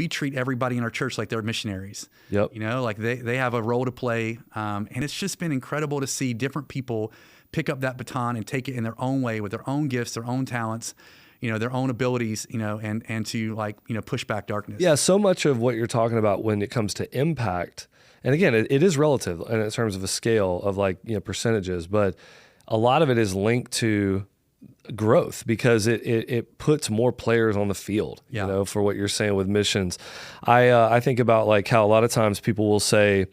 we treat everybody in our church like they're missionaries. Yep. You know, like they have a role to play. And it's just been incredible to see different people pick up that baton and take it in their own way with their own gifts, their own talents, you know, their own abilities, you know, and to like, you know, push back darkness. Yeah. So much of what you're talking about when it comes to impact, and again, it is relative in terms of a scale of like, you know, percentages, but a lot of it is linked to growth because it puts more players on the field, Yeah. you know, for what you're saying with missions. I think about like how a lot of times people will say,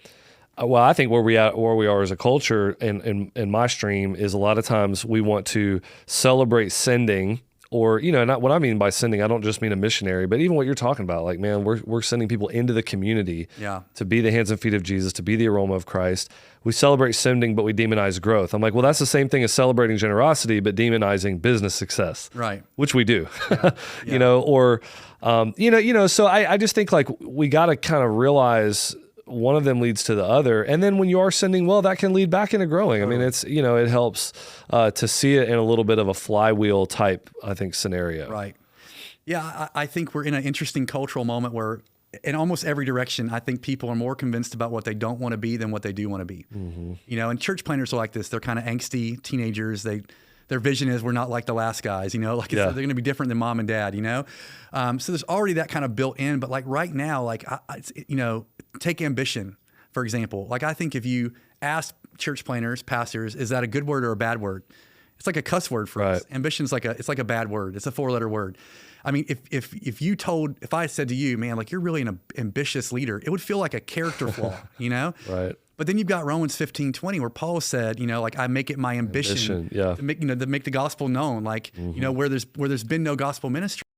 well, I think where we are as a culture in my stream is a lot of times we want to celebrate sending, or, you know, not what I mean by sending, I don't just mean a missionary, but even what you're talking about, like, man, we're sending people into the community to be the hands and feet of Jesus, to be the aroma of Christ. We celebrate sending, but we demonize growth. I'm like, well, that's the same thing as celebrating generosity, but demonizing business success, Right. which we do, Yeah. you know, or, you know, so I just think like we got to kind of realize one of them leads to the other. And then when you are sending well, that can lead back into growing. I mean, it's, you know, it helps to see it in a little bit of a flywheel type, I think, scenario. Right. Yeah, I think we're in an interesting cultural moment where in almost every direction, I think people are more convinced about what they don't want to be than what they do want to be. Mm-hmm. You know, and church planners are like this. They're kind of angsty teenagers. Their vision is we're not like the last guys, you know, like they're going to be different than mom and dad, you know? So there's already that kind of built in, but like right now, like, you know, take ambition, for example. Like I think if you ask church planners, pastors, is that a good word or a bad word? It's like a cuss word for us. Ambition is it's like a bad word. It's a 4-letter word. I mean, if I said to you, man, like you're really an ambitious leader, it would feel like a character flaw, you know? Right. But then you've got Romans 15:20 where Paul said, you know, like I make it my ambition to make the gospel known. Like, you know, where there's been no gospel ministry.